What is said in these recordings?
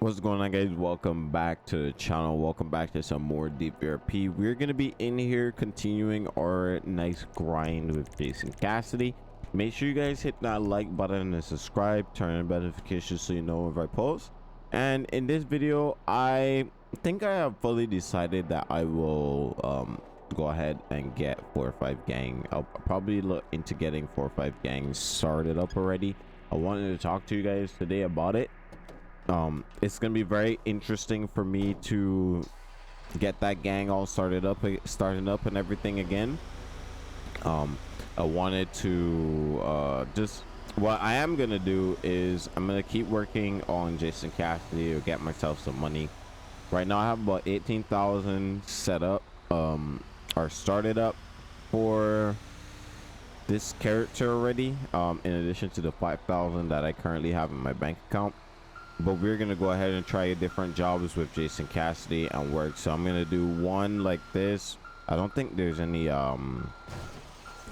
What's going on, guys? Welcome back to the channel. Welcome back to some more DVRP. We're gonna be in here continuing our nice grind with Jason Cassidy. Make sure you guys hit that like button and subscribe, turn on notifications so you know if I post. And in this video, I think I have fully decided that I will go ahead and get 4 or 5 gang. I'll probably look into getting 4 or 5 gangs started up already. I wanted to talk to you guys today about it. It's gonna be very interesting for me to get that gang all started up and everything again. I wanted to just what I am gonna do is I'm gonna keep working on Jason Cassidy to get myself some money. Right now I have about 18,000 set up or started up for this character already, in addition to the 5,000 that I currently have in my bank account. But we're gonna go ahead and try different jobs with Jason Cassidy and work. So I'm gonna do one like this. I don't think there's any I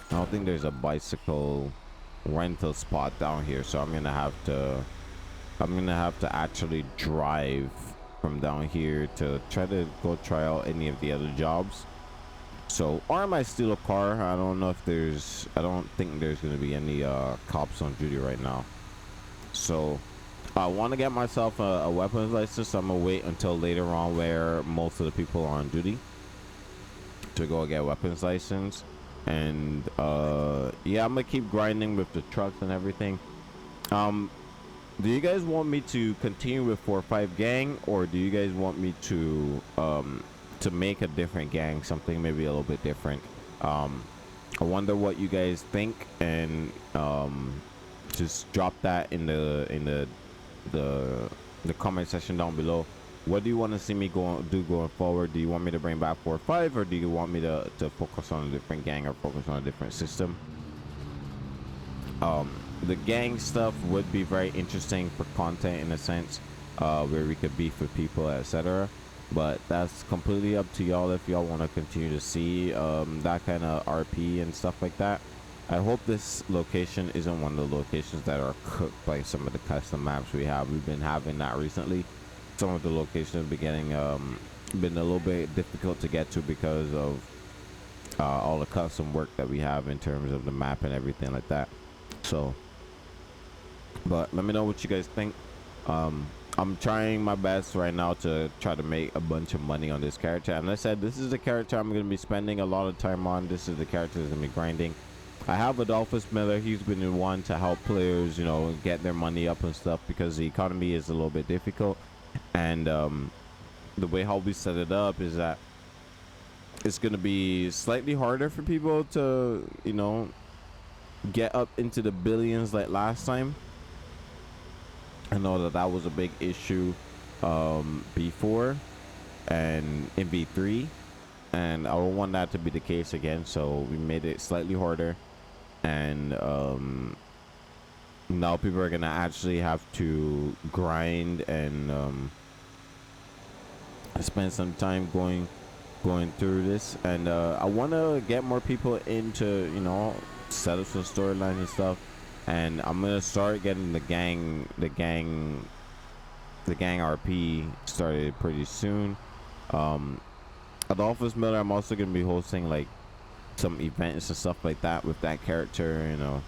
don't think there's a bicycle rental spot down here, so I'm gonna have to actually drive from down here to try to go try out any of the other jobs. So, or I might steal a car. I don't know if there's, I don't think there's gonna be any cops on duty right now. So I want to get myself a weapons license. So I'm gonna wait until later on where most of the people are on duty to go get weapons license. And yeah, I'm gonna keep grinding with the trucks and everything. Do you guys want me to continue with 4 or 5 gang, or do you guys want me to make a different gang, something maybe a little bit different? I wonder what you guys think, and just drop that in the comment section down below. What do you want to see me do going forward? Do you want me to bring back 4 or 5, or do you want me to focus on a different gang or focus on a different system? The gang stuff would be very interesting for content in a sense, where we could beef with people, etc. But that's completely up to y'all if y'all want to continue to see that kind of RP and stuff like that. I hope this location isn't one of the locations that are cooked by some of the custom maps we have. We've been having that recently. Some of the locations have been getting been a little bit difficult to get to because of all the custom work that we have in terms of the map and everything like that. So, but let me know what you guys think. I'm trying my best right now to try to make a bunch of money on this character. And I said, this is the character I'm going to be spending a lot of time on. This is the character that's going to be grinding. I have Adolphus Miller. He's been the one to help players, you know, get their money up and stuff, because the economy is a little bit difficult. And the way how we set it up is that it's going to be slightly harder for people to, you know, get up into the billions like last time. I know that was a big issue before and in V3, and I don't want that to be the case again. So we made it slightly harder. And now people are gonna actually have to grind and spend some time going through this. And I want to get more people into, you know, set up some storylines and stuff. And I'm gonna start getting the gang RP started pretty soon. Adolphus Miller, I'm also gonna be hosting like some events and stuff like that with that character, you know,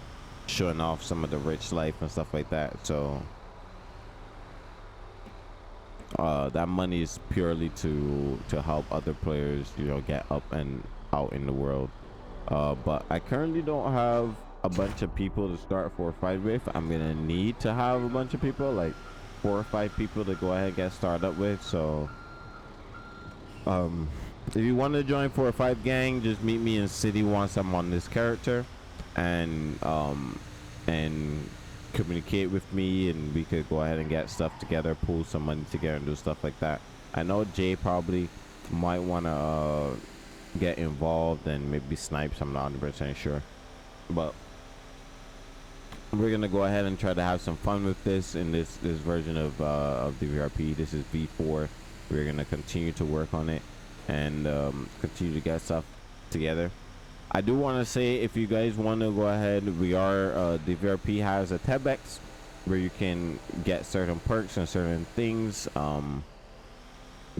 showing off some of the rich life and stuff like that. So that money is purely to help other players, you know, get up and out in the world. But I currently don't have a bunch of people to start 4 or 5 with. I'm gonna need to have a bunch of people, like 4 or 5 people to go ahead and get started up with. So if you want to join 4 or 5 gang, just meet me in city once I'm on this character, and communicate with me, and we could go ahead and get stuff together, pull some money together, and do stuff like that. I know Jay probably might want to get involved, and maybe Snipes. I'm not 100% sure, but we're gonna go ahead and try to have some fun with this in this version of DVRP. This is V4. We're gonna continue to work on it and continue to get stuff together. I do want to say, if you guys want to go ahead, we are DVRP has a Tebex where you can get certain perks and certain things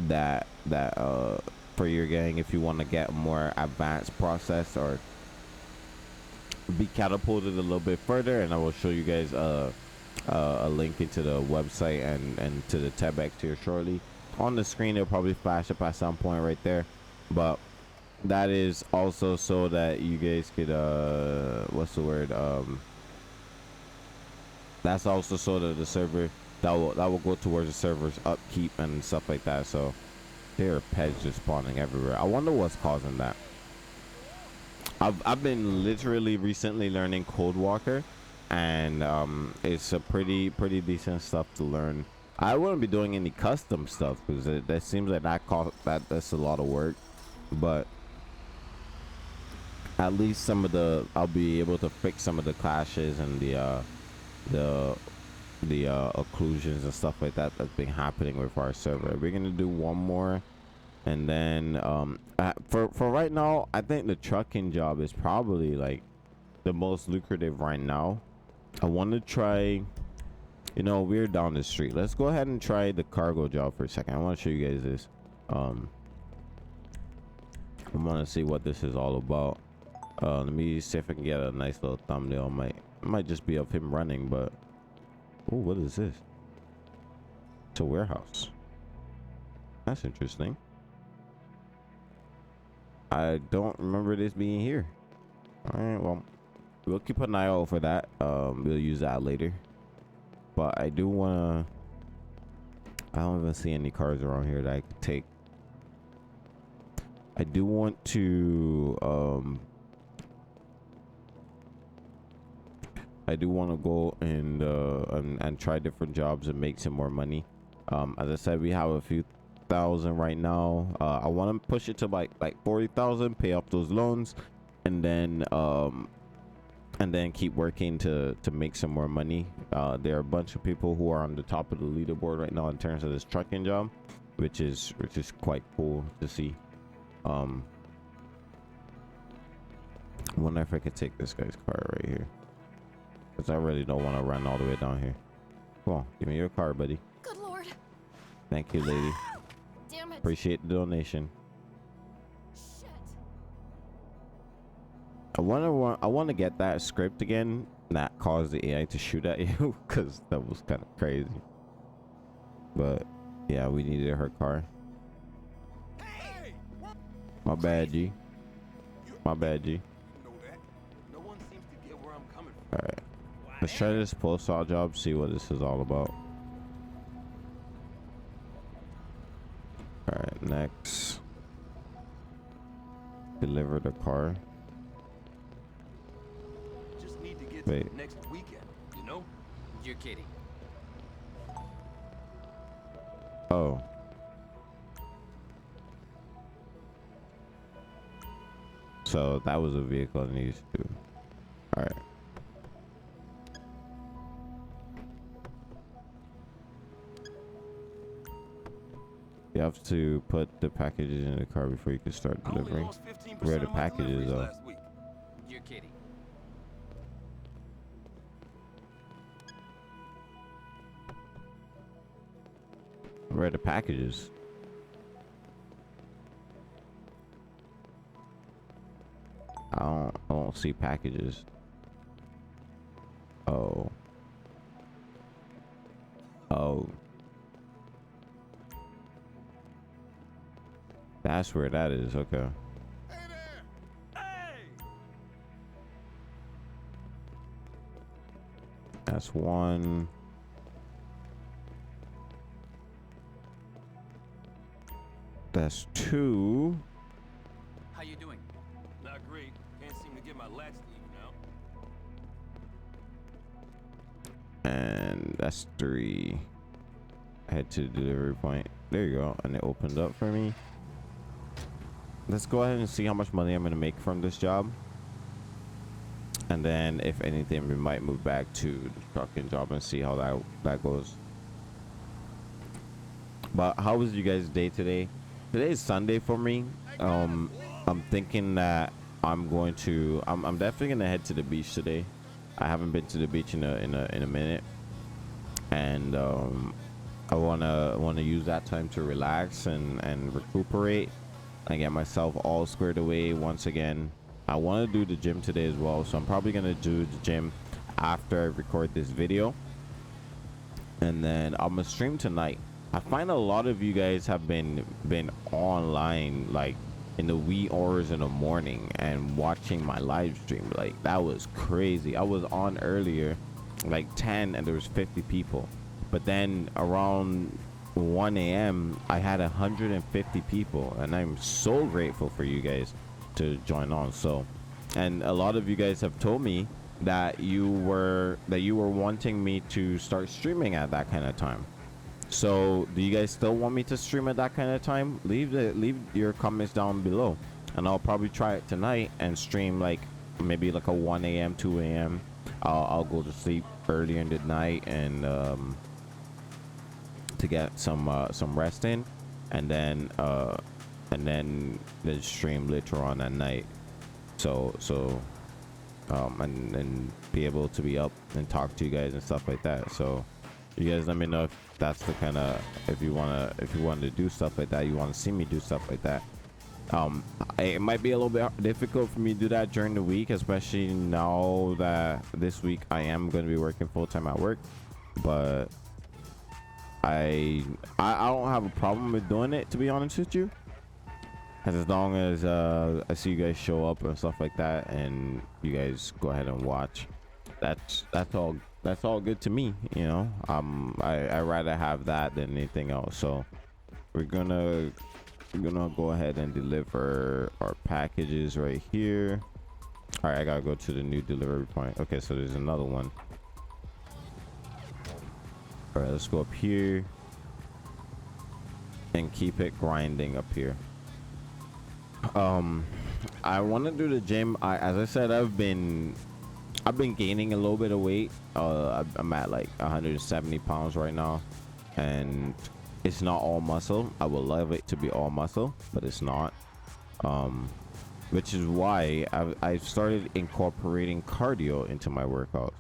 that for your gang if you want to get more advanced process or be catapulted a little bit further. And I will show you guys a link into the website and to the tab back here shortly. On the screen it'll probably flash up at some point right there, but that is also so that you guys could what's the word, that's also so that the server that will go towards the server's upkeep and stuff like that. So there are pets just spawning everywhere. I wonder what's causing that. I've been literally recently learning Code Walker, and it's a pretty decent stuff to learn. I wouldn't be doing any custom stuff because that seems like that's a lot of work, but at least some of the I'll be able to fix some of the clashes and the occlusions and stuff like that that's been happening with our server. We're gonna do one more, and then for right now I think the trucking job is probably like the most lucrative right now. I want to try, you know, we're down the street, let's go ahead and try the cargo job for a second. I want to show you guys this. I want to see what this is all about. Let me see if I can get a nice little thumbnail. It might just be of him running, but oh, what is this? It's a warehouse. That's interesting. I don't remember this being here. All right, well, we'll keep an eye out for that. We'll use that later. But I do want to, I don't even see any cars around here that I could take. I do want to go and try different jobs and make some more money. As I said, we have a few thousand right now. I want to push it to like 40,000, pay off those loans, and then keep working to make some more money. There are a bunch of people who are on the top of the leaderboard right now in terms of this trucking job, which is quite cool to see. I wonder if I could take this guy's car right here, because I really don't want to run all the way down here. Come on, give me your car, buddy. Good Lord. Thank you, lady. Damn it. Appreciate the donation. Shit. I want to get that script again that caused the AI to shoot at you, because that was kind of crazy. But yeah, we needed her car. Hey! My bad, G. My bad, G. No one seems to get where I'm coming from. All right, let's try this post-op job, see what this is all about. All right, next, deliver the car. Just need to get Wait. to the next weekend, you know? You're kidding. Oh. So that was a vehicle I needed to do. All right. You have to put the packages in the car before you can start I only delivering. lost 15% Where are the of my packages deliveries though? last week. You're kidding. Where are the packages? I don't see packages. Oh. Oh. That's where that is. Okay. Hey there! Hey! That's one. That's two. How you doing? Not great. Can't seem to get my lats to even out. And that's three. Head to the delivery point. There you go. And it opened up for me. Let's go ahead and see how much money I'm going to make from this job. And then if anything, we might move back to the trucking job and see how that goes. But how was you guys' day today? Today is Sunday for me. I'm thinking that I'm definitely gonna head to the beach today. I haven't been to the beach in a minute. and I wanna use that time to relax and recuperate and get myself all squared away once again. I want to do the gym today as well, so I'm probably gonna do the gym after I record this video, and then I'm gonna stream tonight. I find a lot of you guys have been online like in the wee hours in the morning and watching my live stream. Like, that was crazy. I was on earlier like 10 and there was 50 people, but then around 1 a.m. I had 150 people, and I'm so grateful for you guys to join on. So, and a lot of you guys have told me that you were wanting me to start streaming at that kind of time. So do you guys still want me to stream at that kind of time? Leave your comments down below, and I'll probably try it tonight and stream like maybe like a 1 a.m 2 a.m. I'll go to sleep earlier in the night and to get some rest in, and then the stream later on at night, so and be able to be up and talk to you guys and stuff like that. So you guys let me know if that's the kind of, if you want to do stuff like that, you want to see me do stuff like that. It might be a little bit difficult for me to do that during the week, especially now that this week I am going to be working full-time at work, but I don't have a problem with doing it, to be honest with you, as long as I see you guys show up and stuff like that, and you guys go ahead and watch. That's all good to me, you know. I rather have that than anything else. So we're gonna go ahead and deliver our packages right here. All right, I gotta go to the new delivery point. Okay, so there's another one. All right, let's go up here and keep it grinding up here. I want to do the gym. As I said, I've been gaining a little bit of weight. I'm at like 170 pounds right now, and it's not all muscle. I would love it to be all muscle, but it's not, which is why I've started incorporating cardio into my workout.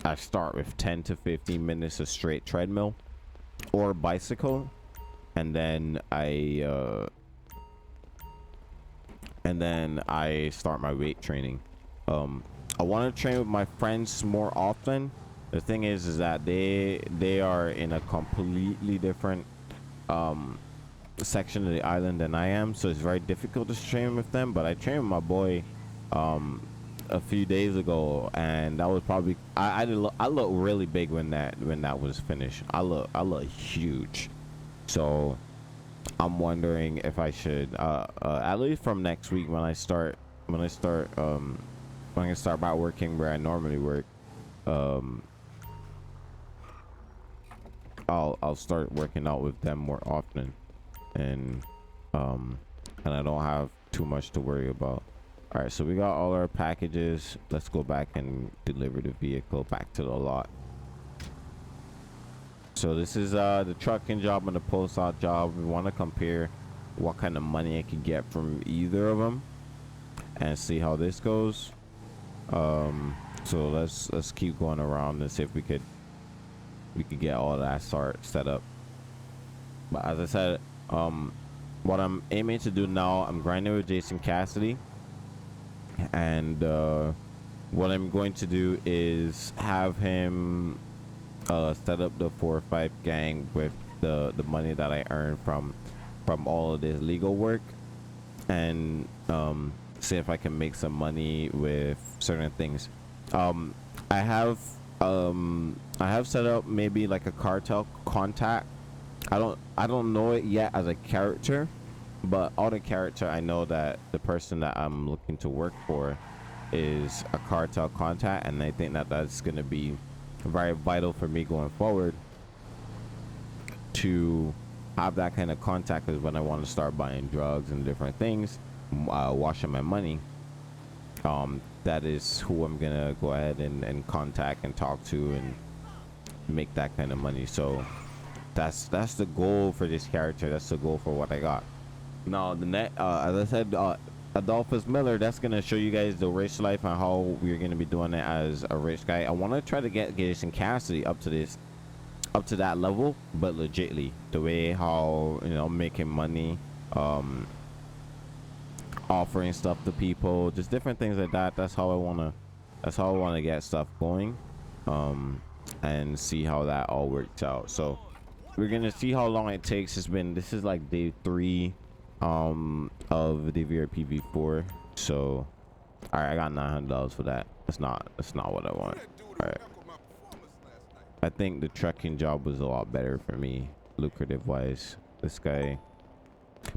I start with 10 to 15 minutes of straight treadmill or bicycle, and then I start my weight training. I want to train with my friends more often. The thing is that they are in a completely different section of the island than I am, so it's very difficult to train with them. But I trained with my boy a few days ago, and that was probably I look really big when that was finished. I look huge. So I'm wondering if I should at least from next week when I start back working where I normally work, I'll start working out with them more often, and I don't have too much to worry about. All right, so we got all our packages. Let's go back and deliver the vehicle back to the lot. So this is the trucking job and the post out job. We want to compare what kind of money I could get from either of them and see how this goes. So let's keep going around and see if we could get all that set up. But as I said, what I'm aiming to do now, I'm grinding with Jason Cassidy, and what I'm going to do is have him set up the 4 or 5 gang with the money that I earn from all of this legal work, and see if I can make some money with certain things. I have set up maybe like a cartel contact. I don't know it yet as a character, but all the character I know that the person that I'm looking to work for is a cartel contact, and I think that that's going to be very vital for me going forward to have that kind of contact, is when I want to start buying drugs and different things, washing my money. That is who I'm gonna go ahead and contact and talk to and make that kind of money. So that's the goal for this character. That's the goal for what I got. Now the net, as I said, Adolphus Miller. That's gonna show you guys the rich life and how we're gonna be doing it as a rich guy. I want to try to get Jason Cassidy up to that level, but legitly the way how, you know, making money, offering stuff to people, just different things like that. That's how I want to get stuff going, and see how that all works out. So we're gonna see how long it takes. This is like day 3 of DVRP V4. So all right, I got $900 for that. That's not what I want. All right, I think the trucking job was a lot better for me, lucrative wise, this guy.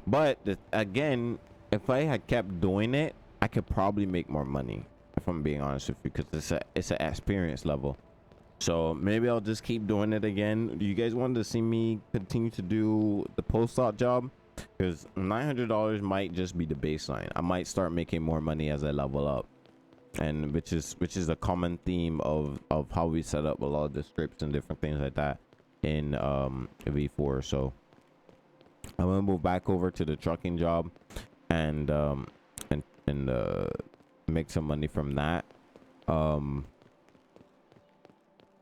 But again, if I had kept doing it, I could probably make more money, if I'm being honest with you, because it's an experience level. So maybe I'll just keep doing it again. Do you guys want to see me continue to do the post-op job? Because $900 might just be the baseline. I might start making more money as I level up, and which is a common theme of how we set up a lot of the scripts and different things like that in V4. So I'm gonna move back over to the trucking job and make some money from that.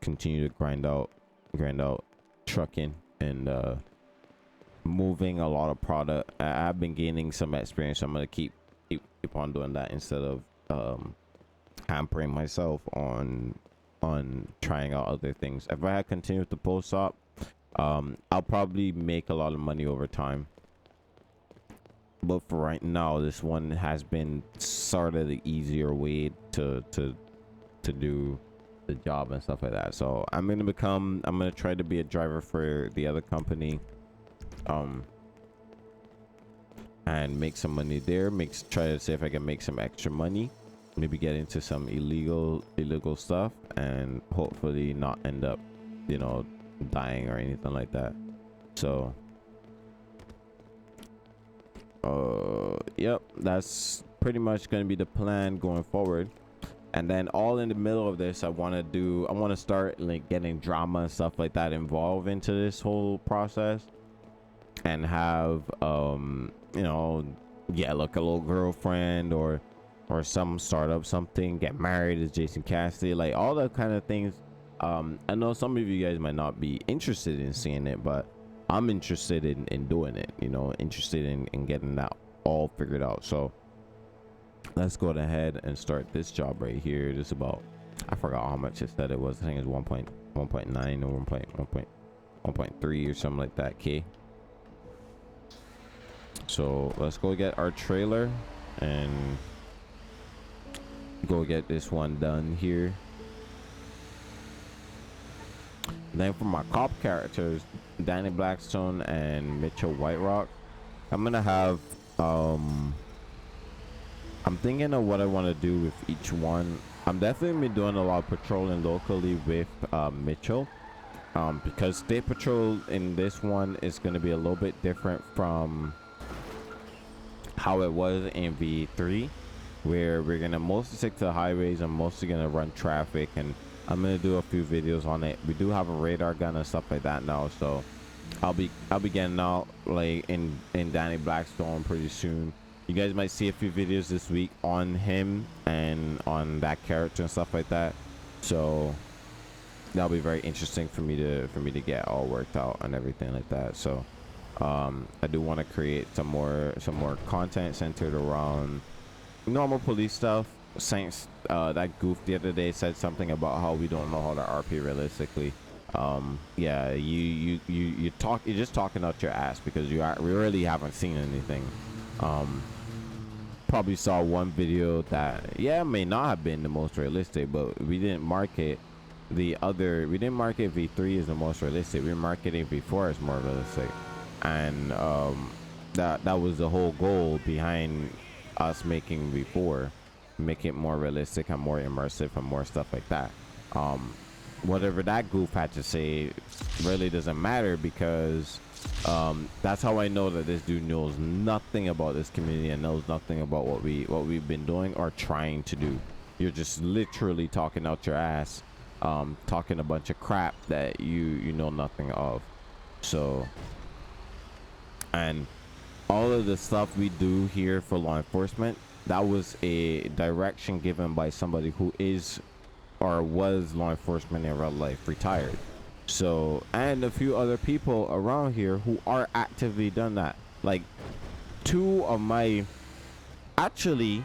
Continue to grind out trucking and moving a lot of product. I've been gaining some experience, so I'm gonna keep on doing that instead of hampering myself on trying out other things. If I had continued to post op, I'll probably make a lot of money over time, but for right now, this one has been sort of the easier way to do the job and stuff like that. So I'm gonna try to be a driver for the other company, and make some money there. Try to see if I can make some extra money, maybe get into some illegal stuff, and hopefully not end up, you know, dying or anything like that. So yep, that's pretty much gonna be the plan going forward. And then all in the middle of this, I want to start like getting drama and stuff like that involved into this whole process, and have you know, get like a little girlfriend or some startup, something, get married as Jason Cassidy, like all that kind of things. I know some of you guys might not be interested in seeing it, but I'm interested in doing it, you know, interested in getting that all figured out. So let's go ahead and start this job right here. Just about, I forgot how much it said it was. I think it's 1.9 or 1.3 or something like that K. So let's go get our trailer and go get this one done here. Then for my cop characters, Danny Blackstone and Mitchell Whiterock, I'm gonna have I'm thinking of what I want to do with each one. I'm definitely doing a lot of patrolling locally with Mitchell, because state patrol in this one is going to be a little bit different from how it was in V3, where we're going to mostly stick to the highways and mostly going to run traffic, and I'm going to do a few videos on it. We do have a radar gun and stuff like that now, so I'll be getting out like in Danny Blackstone pretty soon. You guys might see a few videos this week on him and on that character and stuff like that. So that'll be very interesting for me to get all worked out and everything like that. So I do want to create some more content centered around normal police stuff. Saints, that goof the other day said something about how we don't know how to RP realistically. Yeah, you're just talking out your ass, because we really haven't seen anything. Probably saw one video that, yeah, may not have been the most realistic, but we didn't market V3 as the most realistic. We're marketing V4 as more realistic, and that was the whole goal behind us making V4, make it more realistic and more immersive and more stuff like that. Whatever that goof had to say really doesn't matter, because that's how I know that this dude knows nothing about this community and knows nothing about what we've been doing or trying to do. You're just literally talking out your ass, talking a bunch of crap that you know nothing of. So, and all of the stuff we do here for law enforcement, that was a direction given by somebody who is or was law enforcement in real life, retired. So, and a few other people around here who are actively done that. Like, two of my, actually,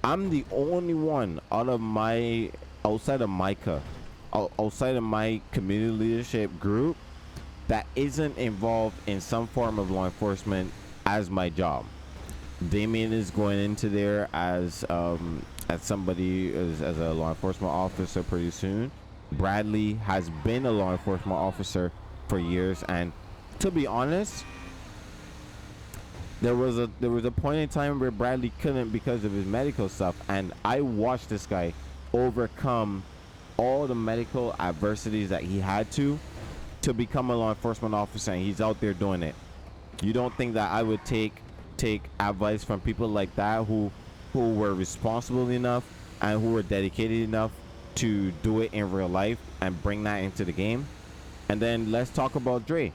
I'm the only one out of my, outside of Micah, outside of my community leadership group, that isn't involved in some form of law enforcement as my job. Damien is going into there as somebody as a law enforcement officer pretty soon. Bradley has been a law enforcement officer for years, and to be honest, there was a point in time where Bradley couldn't because of his medical stuff, and I watched this guy overcome all the medical adversities that he had to become a law enforcement officer, and he's out there doing it. You don't think that I would take advice from people like that who were responsible enough and who were dedicated enough to do it in real life and bring that into the game? And then let's talk about Dre.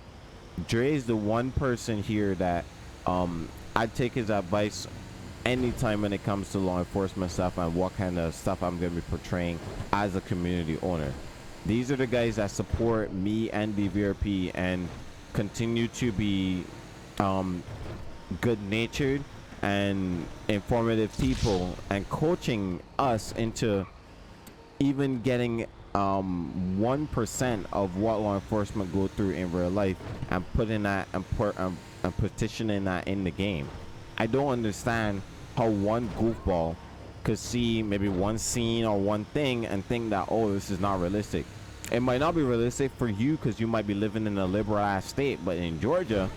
Dre is the one person here that I'd take his advice anytime when it comes to law enforcement stuff and what kind of stuff I'm going to be portraying as a community owner. These are the guys that support me and DVRP and continue to be good-natured and informative people, and coaching us into even getting 1% of what law enforcement go through in real life and putting that and petitioning that in the game. I don't understand how one goofball could see maybe one scene or one thing and think that, oh, this is not realistic. It might not be realistic for you because you might be living in a liberal ass state, but in Georgia,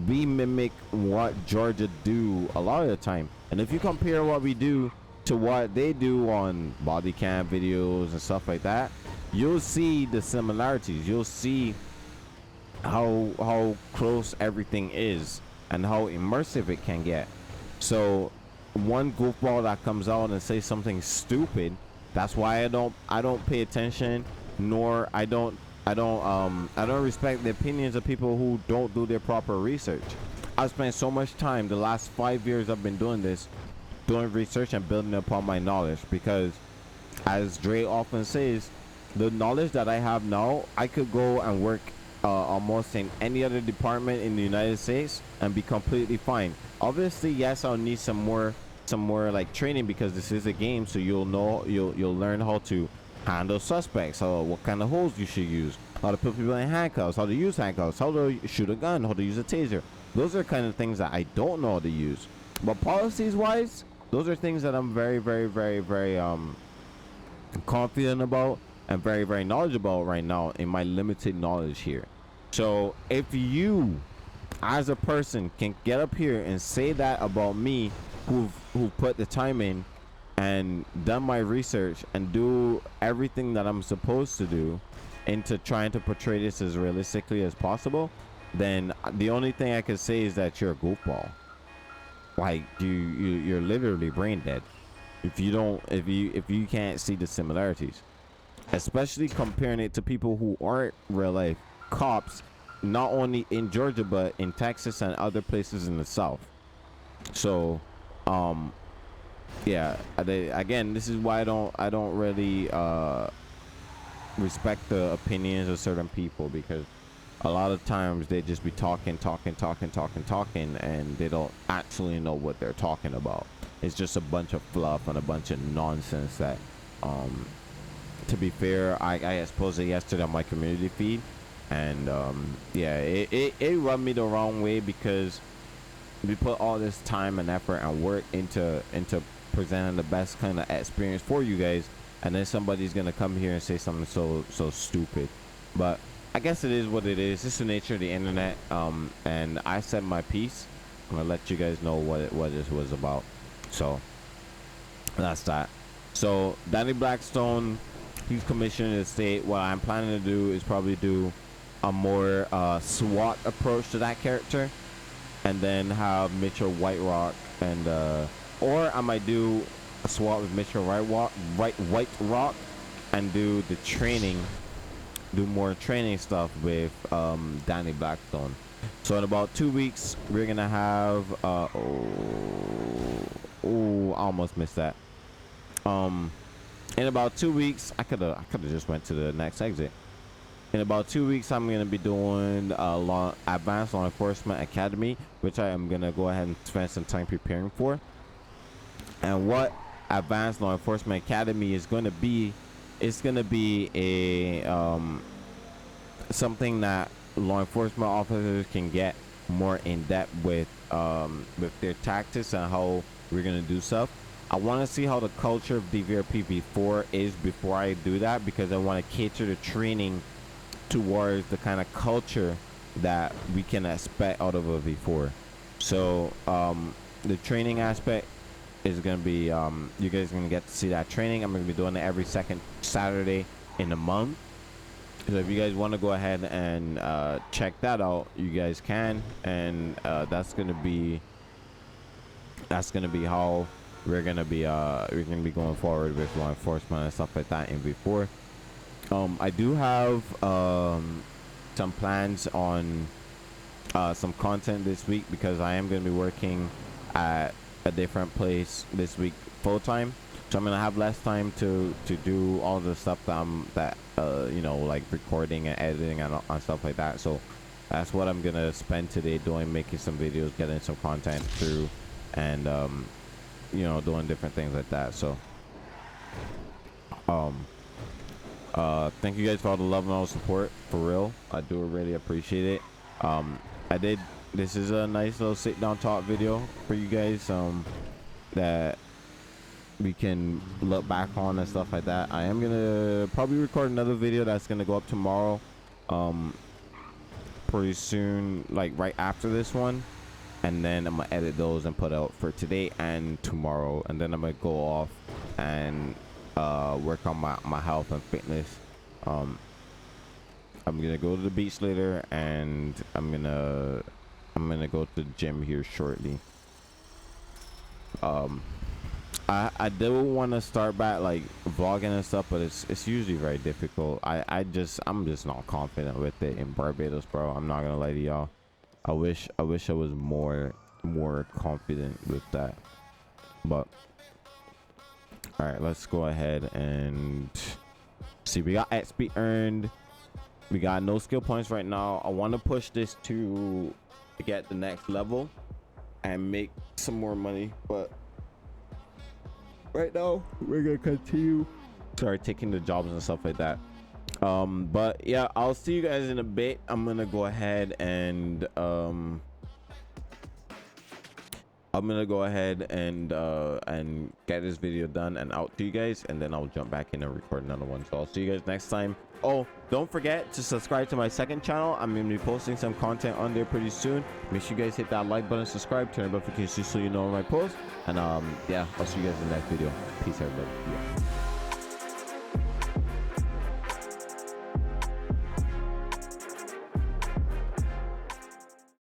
we mimic what Georgia do a lot of the time. And if you compare what we do to what they do on body cam videos and stuff like that, you'll see the similarities. You'll see how close everything is and how immersive it can get. So one goofball that comes out and says something stupid, that's why I don't pay attention, nor I don't respect the opinions of people who don't do their proper research. I've spent so much time the last 5 years I've been doing this, doing research and building upon my knowledge, because as Dre often says, the knowledge that I have now, I could go and work almost in any other department in the United States and be completely fine. Obviously, yes, I'll need some more like training, because this is a game, so you'll learn how to handle suspects, what kind of holes you should use, how to put people in handcuffs, how to use handcuffs, how to shoot a gun, how to use a taser. Those are kind of things that I don't know how to use. But policies wise, those are things that I'm very confident about and very knowledgeable right now in my limited knowledge here. So if you as a person can get up here and say that about me, who put the time in and done my research and do everything that I'm supposed to do into trying to portray this as realistically as possible, then the only thing I can say is that you're a goofball. Like you're literally brain dead if you can't see the similarities, especially comparing it to people who aren't real life cops, not only in Georgia but in Texas and other places in the South. So yeah, again, this is why I don't really respect the opinions of certain people, because a lot of times they just be talking, and they don't actually know what they're talking about. It's just a bunch of fluff and a bunch of nonsense that, to be fair, I exposed it yesterday on my community feed, and yeah, it rubbed me the wrong way, because we put all this time and effort and work into presenting the best kind of experience for you guys, and then somebody's gonna come here and say something so stupid. But I guess it is what it is. It's the nature of the internet. And I said my piece. I'm gonna let you guys know what this was about. So that's that. So Danny Blackstone, he's commissioner of the state. What I'm planning to do is probably do a more SWAT approach to that character, and then have Mitchell White Rock, and or I might do a SWAT with Mitchell White Rock and do the training, do more training stuff with Danny Blackstone. So in about 2 weeks, we're gonna have I almost missed that. In about 2 weeks, I could have just went to the next exit. In about 2 weeks, I'm gonna be doing Advanced Law Enforcement Academy, which I am gonna go ahead and spend some time preparing for. And what Advanced Law Enforcement Academy is going to be, it's going to be a something that law enforcement officers can get more in depth with their tactics and how we're going to do stuff. I want to see how the culture of DVRP V4 is before I do that, because I want to cater the training towards the kind of culture that we can expect out of a V4. So the training aspect is going to be you guys are going to get to see that training. I'm going to be doing it every second Saturday in the month. So if you guys want to go ahead and check that out, you guys can. And that's going to be how we're going to be going forward with law enforcement and stuff like that in V4. I do have some plans on some content this week, because I am going to be working at a different place this week full time, so I'm gonna have less time to do all the stuff that you know, like recording and editing and stuff like that. So that's what I'm gonna spend today doing, making some videos, getting some content through, and you know, doing different things like that. So thank you guys for all the love and all the support, for real. I do really appreciate it. This is a nice little sit down talk video for you guys that we can look back on and stuff like that. I am gonna probably record another video that's gonna go up tomorrow pretty soon, like right after this one, and then I'm gonna edit those and put out for today and tomorrow, and then I'm gonna go off and work on my health and fitness. I'm gonna go to the beach later, and I'm gonna go to the gym here shortly. I do want to start back like vlogging and stuff, but it's usually very difficult. I'm just not confident with it in Barbados, bro. I'm not gonna lie to y'all. I wish I was more confident with that. But all right, let's go ahead and see. We got XP earned. We got no skill points right now. I want to push this to get the next level and make some more money, but right now we're gonna continue taking the jobs and stuff like that. But yeah, I'll see you guys in a bit. I'm gonna go ahead and get this video done and out to you guys, and then I'll jump back in and record another one. So I'll see you guys next time. Oh, don't forget to subscribe to my second channel. I'm gonna be posting some content on there pretty soon. Make sure you guys hit that like button, subscribe, turn on notifications so you know when I post. And yeah, I'll see you guys in the next video. Peace, everybody. Yeah.